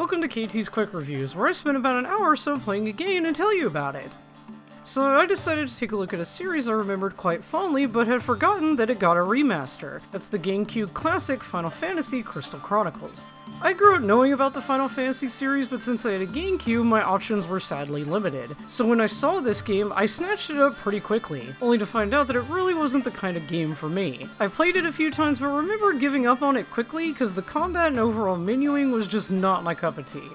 Welcome to KT's Quick Reviews, where I spend about an hour or so playing a game and tell you about it. So I decided to take a look at a series I remembered quite fondly, but had forgotten that it got a remaster. That's the GameCube classic Final Fantasy Crystal Chronicles. I grew up knowing about the Final Fantasy series, but since I had a GameCube, my options were sadly limited. So when I saw this game, I snatched it up pretty quickly, only to find out that it really wasn't the kind of game for me. I played it a few times, but remember giving up on it quickly because the combat and overall menuing was just not my cup of tea.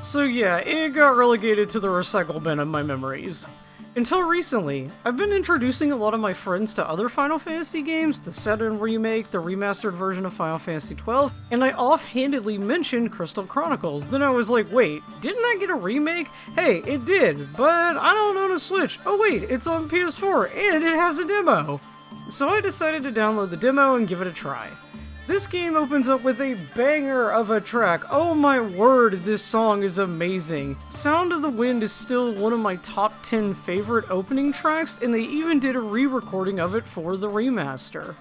So yeah, it got relegated to the recycle bin of my memories. Until recently, I've been introducing a lot of my friends to other Final Fantasy games, the 7 remake, the remastered version of Final Fantasy XII, and I offhandedly mentioned Crystal Chronicles. Then I was like, wait, didn't I get a remake? Hey, it did, but I don't own a Switch. Oh wait, it's on PS4, and it has a demo! So I decided to download the demo and give it a try. This game opens up with a banger of a track. Oh my word, this song is amazing. Sound of the Wind is still one of my top 10 favorite opening tracks, and they even did a re-recording of it for the remaster.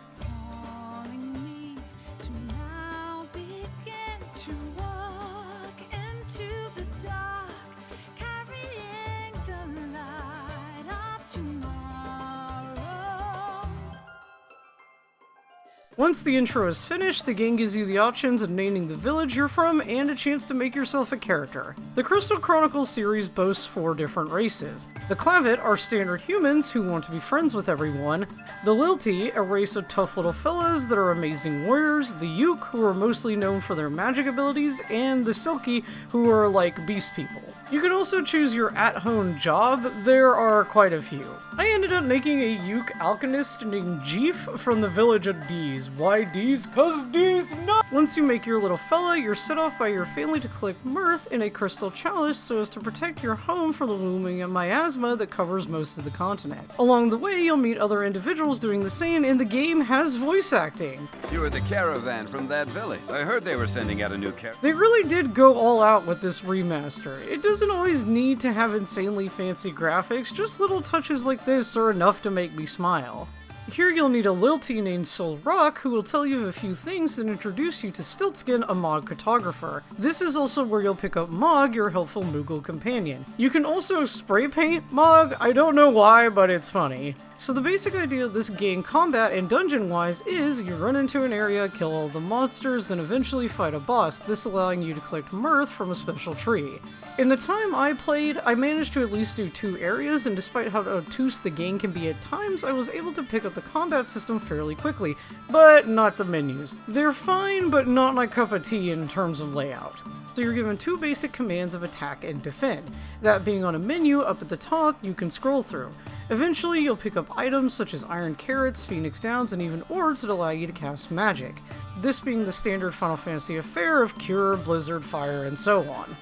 Once the intro is finished, the game gives you the options of naming the village you're from and a chance to make yourself a character. The Crystal Chronicles series boasts 4 different races. The Clavet are standard humans who want to be friends with everyone, the Lilti, a race of tough little fellas that are amazing warriors, the Yuk, who are mostly known for their magic abilities, and the Silky, who are like beast people. You can also choose your at-home job. There are quite a few. I ended up making a Yuk alchemist named Jeef from the village of D's. Why D's? 'Cause D's not! Once you make your little fella, you're set off by your family to collect mirth in a crystal chalice so as to protect your home from the looming miasma that covers most of the continent. Along the way, you'll meet other individuals doing the same, and the game has voice acting. You were the caravan from that village. I heard they were sending out a new caravan. They really did go all out with this remaster. It doesn't always need to have insanely fancy graphics, just little touches like this are enough to make me smile. Here you'll need a Lilti named Soul Rock who will tell you a few things and introduce you to Stiltskin, a Mog cartographer. This is also where you'll pick up Mog, your helpful Moogle companion. You can also spray paint Mog, I don't know why, but it's funny. So the basic idea of this game, combat and dungeon-wise, is you run into an area, kill all the monsters, then eventually fight a boss, this allowing you to collect mirth from a special tree. In the time I played, I managed to at least do 2 areas, and despite how obtuse the game can be at times, I was able to pick up the combat system fairly quickly, but not the menus. They're fine, but not my cup of tea in terms of layout. So you're given 2 basic commands of attack and defend, that being on a menu up at the top you can scroll through. Eventually you'll pick up items such as iron carrots, phoenix downs, and even orbs that allow you to cast magic. This being the standard Final Fantasy affair of cure, blizzard, fire, and so on.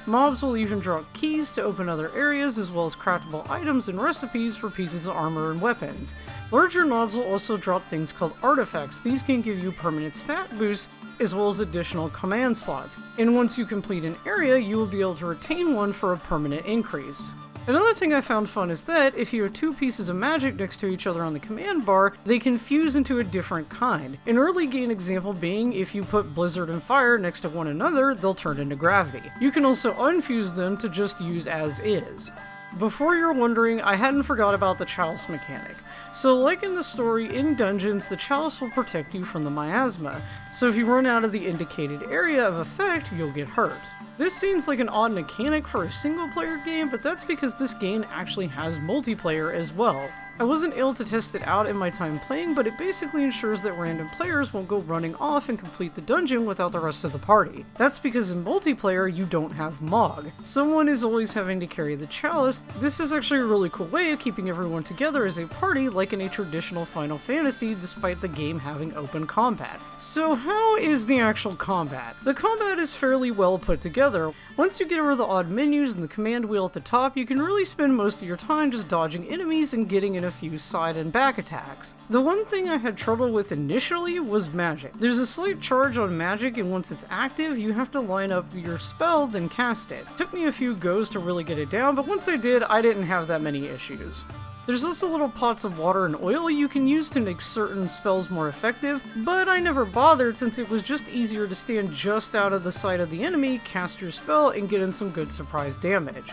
Mobs will even drop keys to open other areas, as well as craftable items and recipes for pieces of armor and weapons. Larger mobs will also drop things called artifacts. These can give you permanent stat boosts, as well as additional command slots. And once you complete an area, you will be able to retain one for a permanent increase. Another thing I found fun is that, if you have 2 pieces of magic next to each other on the command bar, they can fuse into a different kind. An early game example being, if you put Blizzard and Fire next to one another, they'll turn into Gravity. You can also unfuse them to just use as is. Before you're wondering, I hadn't forgot about the chalice mechanic. So like in the story, in dungeons, the chalice will protect you from the miasma, so if you run out of the indicated area of effect, you'll get hurt. This seems like an odd mechanic for a single player game, but that's because this game actually has multiplayer as well. I wasn't able to test it out in my time playing, but it basically ensures that random players won't go running off and complete the dungeon without the rest of the party. That's because in multiplayer, you don't have Mog. Someone is always having to carry the chalice. This is actually a really cool way of keeping everyone together as a party like in a traditional Final Fantasy, despite the game having open combat. So how is the actual combat? The combat is fairly well put together. Once you get over the odd menus and the command wheel at the top, you can really spend most of your time just dodging enemies and getting in a few side and back attacks. The one thing I had trouble with initially was magic. There's a slight charge on magic, and once it's active, you have to line up your spell, then cast it. Took me a few goes to really get it down, but once I did, I didn't have that many issues. There's also little pots of water and oil you can use to make certain spells more effective, but I never bothered since it was just easier to stand just out of the sight of the enemy, cast your spell, and get in some good surprise damage.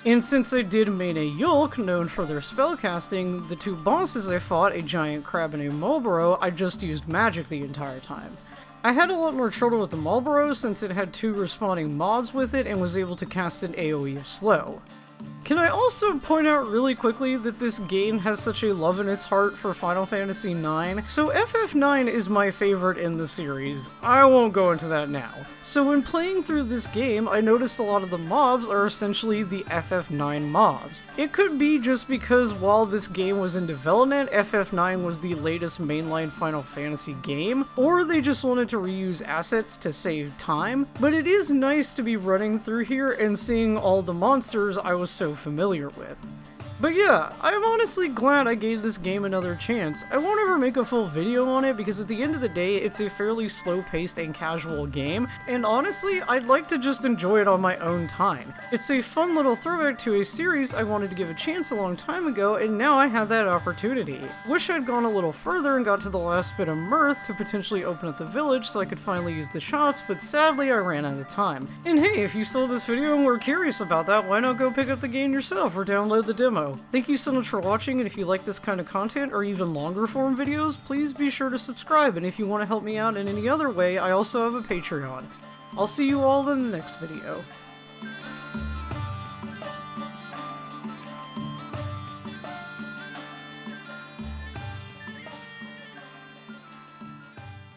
And since I did main a Yulk, known for their spellcasting, the two bosses I fought, a giant crab and a Marlboro, I just used magic the entire time. I had a lot more trouble with the Marlboro since it had 2 respawning mobs with it and was able to cast an AoE of slow. Can I also point out really quickly that this game has such a love in its heart for Final Fantasy IX? So FF9 is my favorite in the series. I won't go into that now. So when playing through this game, I noticed a lot of the mobs are essentially the FF9 mobs. It could be just because while this game was in development, FF9 was the latest mainline Final Fantasy game, or they just wanted to reuse assets to save time, but it is nice to be running through here and seeing all the monsters I was so familiar with. But yeah, I'm honestly glad I gave this game another chance. I won't ever make a full video on it because at the end of the day, it's a fairly slow-paced and casual game, and honestly, I'd like to just enjoy it on my own time. It's a fun little throwback to a series I wanted to give a chance a long time ago, and now I have that opportunity. Wish I'd gone a little further and got to the last bit of Mirth to potentially open up the village so I could finally use the shots, but sadly I ran out of time. And hey, if you saw this video and were curious about that, why not go pick up the game yourself or download the demo? Thank you so much for watching, and if you like this kind of content or even longer form videos, please be sure to subscribe, and if you want to help me out in any other way, I also have a Patreon. I'll see you all in the next video.